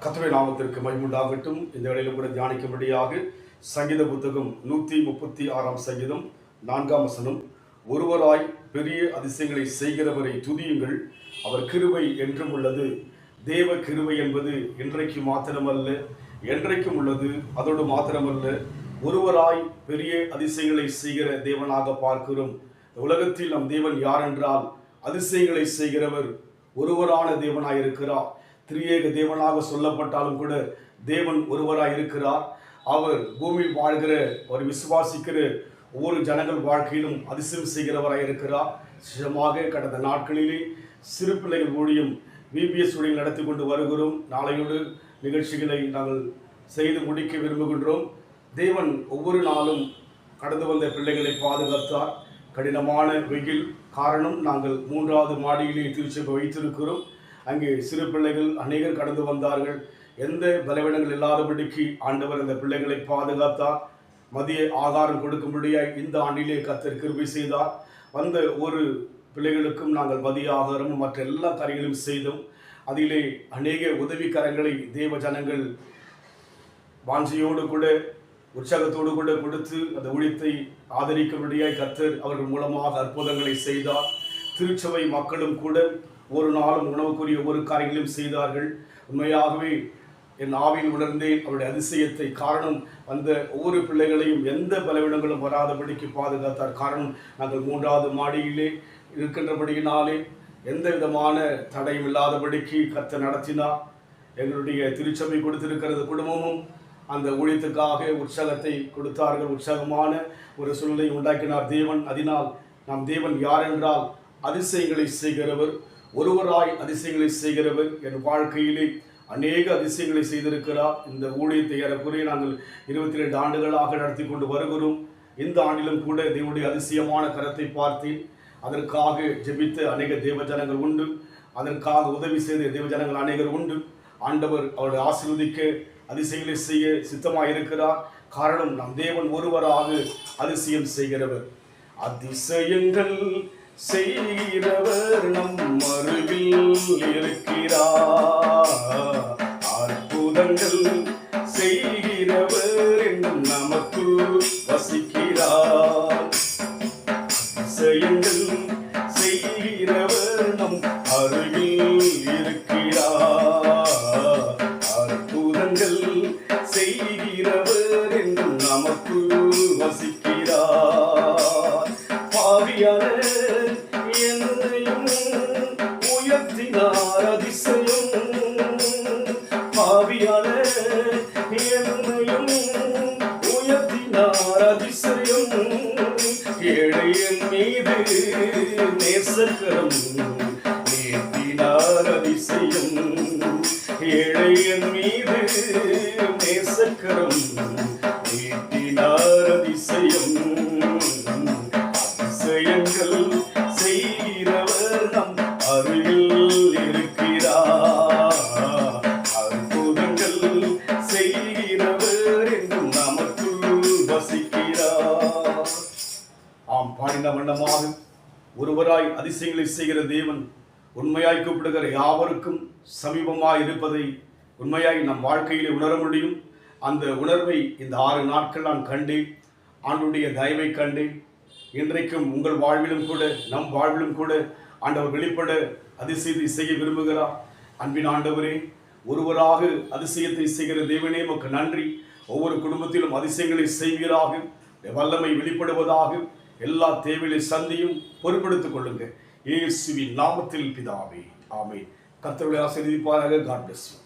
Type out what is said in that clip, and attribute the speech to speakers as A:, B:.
A: கர்த்தருடைய நாமத்திற்கு மகிமை உண்டாகட்டும். இந்த வேளையிலும் கூட தியானிக்கும்படியாக சங்கீத புத்தகம் 136 சங்கீதம் 4 வசனம், ஒருவராய் பெரிய அதிசயங்களை செய்கிறவரை துதியுங்கள், அவர் கிருபை என்றும் உள்ளது. தேவ கிருபை என்பது இன்றைக்கு மாத்திரமல்ல, என்றைக்கும் உள்ளது. அதோடு மாத்திரமல்ல, ஒருவராய் பெரிய அதிசயங்களை செய்கிற தேவனாக பார்க்கிறோம். உலகத்தில் நம் தேவன் யார் என்றால் அதிசயங்களை செய்கிறவர் ஒருவரான தேவனாய் இருக்கிறார். திரியேக தேவனாக சொல்லப்பட்டாலும் கூட தேவன் ஒருவராய் இருக்கிறார். அவர் பூமியில் வாழ்கிற ஒரு விசுவாசிக்கிற ஒவ்வொரு ஜனங்கள் வாழ்க்கையிலும் அதிசயம் செய்கிறவராய் இருக்கிறார். நிச்சயமாக கடந்த நாட்களிலே சிறு பிள்ளைகள் ஊழியம் VBS ஊழியம் நடத்தி கொண்டு வருகிறோம். நாளையோடு நிகழ்ச்சிகளை நாங்கள் செய்து முடிக்க விரும்புகின்றோம். தேவன் ஒவ்வொரு நாளும் கடந்து வந்த பிள்ளைகளை பாதுகாத்தார். கடினமான வெயில் காரணம் நாங்கள் 3வது மாடியிலே திருச்சபை வைத்திருக்கிறோம். அங்கே சிறு பிள்ளைகள் அநேகர் கடந்து வந்தார்கள். எந்த பலவீனங்கள் இல்லாதபடிக்கு ஆண்டவர் அந்த பிள்ளைகளை பாதுகாத்தார். மதிய ஆகாரம் கொடுக்கும்படியாய் இந்த ஆண்டிலே கர்த்தர் கிருபை செய்தார். வந்த ஒரு பிள்ளைகளுக்கும் நாங்கள் மதிய ஆகாரமும் மற்ற எல்லா காரியங்களும் செய்தோம். அதிலே அநேக உதவிக்கரங்களை தேவ ஜனங்கள் வாஞ்சியோடு கூட உற்சாகத்தோடு கூட கொடுத்து அந்த ஊழியத்தை ஆதரிக்கும்படியாய் கர்த்தர் அவர்கள் மூலமாக அற்புதங்களை செய்தார். திருச்சபை மக்களும் கூட ஒரு நாளும் உணவுக்குரிய ஒவ்வொரு காரியங்களையும் செய்தார்கள். உண்மையாகவே என் ஆவியில் உணர்ந்தேன் அவருடைய அதிசயத்தை. காரணம், அந்த ஒவ்வொரு பிள்ளைகளையும் எந்த பலவீனங்களும் வராதபடிக்கு பாதுகாத்தார். காரணம், நாங்கள் 3வது மாடியிலே இருக்கின்றபடியினாலே எந்த விதமான தடையும் இல்லாதபடிக்கு கர்த்தர் நடத்தினார். எங்களுடைய திருச்சபை கொடுத்திருக்கிறது குடும்பமும் அந்த ஊழியத்துக்காக உற்சாகத்தை கொடுத்தார்கள். உற்சாகமான ஒரு சூழ்நிலை உண்டாக்கினார் தேவன். அதனால் நாம் தேவன் யார் என்றால் அதிசயங்களை செய்கிறவர், ஒருவராய் அதிசயங்களை செய்கிறவர். என் வாழ்க்கையிலே அநேக அதிசயங்களை செய்திருக்கிறார். இந்த ஊழியத்தை ஏறக்குறைய நாங்கள் 22 ஆண்டுகளாக நடத்தி கொண்டு வருகிறோம். இந்த ஆண்டிலும் கூட தேவனுடைய அதிசயமான கரத்தை பார்த்தேன். அதற்காக ஜெபித்த அநேக தேவஜனங்கள் உண்டு. அதற்காக உதவி செய்த தேவஜனங்கள் அநேகர் உண்டு. ஆண்டவர் அவருடைய ஆசீர்வதிக்க அதிசயங்களை செய்ய சித்தமாக இருக்கிறார். காரணம், நம் தேவன் ஒருவராக அதிசயம் செய்கிறவர். அதிசயங்கள் செய்கிறவர் நம் அருகில் இருக்கிறார். அற்புதங்கள் செய்கிறவர் என்னும் நமக்குள் வசிக்கிறார். அதிசயங்கள் செய்கிறவர் நம் அருகில் இருக்கிறார். அற்புதங்கள் செய்கிறவர் என்றும் நமக்குள் வசிக்கிறார். பாவியான என்னையும் உயர்த்தினார் அதிசயம். பாவியான என்னையும் உயர்த்தினார் அதிசயம். ஏழையின் மீது நேசக்கரம் நீட்டினார் அதிசயம். ஏழையின் மீது நேசக்கரம் நீட்டினார் அதிசயம். அதிசயங்கள் செய்கிறவர் நம் அருகில் இருக்கிறார். அற்புதங்கள் செய்கிறவர் என்றும் நமக்குள் வசிக்கிறார். ஆம், பாடின வண்ணமாக ஒருவராய் அதிசயங்களை செய்கிற தேவன் உண்மையாய் கூப்பிடுகிற யாவருக்கும் சமீபமாய் இருப்பதை உண்மையாய் நம் வாழ்க்கையிலே உணர முடியும். அந்த உணர்வை இந்த 6 நாட்கள் நான் கண்டேன். ஆண்டுடைய தயவை கண்டேன். இன்றைக்கும் உங்கள் வாழ்விலும் கூட நம் வாழ்விலும் கூட ஆண்டவர் வெளிப்பட அதிசயத்தை செய்ய விரும்புகிறார். அன்பின் ஆண்டவரே, ஒருவராக அதிசயத்தை செய்கிற தேவனே உமக்கு நன்றி. ஒவ்வொரு குடும்பத்திலும் அதிசயங்களை செய்வீராக, வல்லமை வெளிப்படுவதாக. எல்லா தேவைகளை சந்தியும் பொறுப்படுத்திக் கொள்ளுங்க. இயேசுவின் நாமத்தில் பிதாவே, ஆமென். கர்த்தருடைய ஆசீர்வதிப்பாராக. God bless you.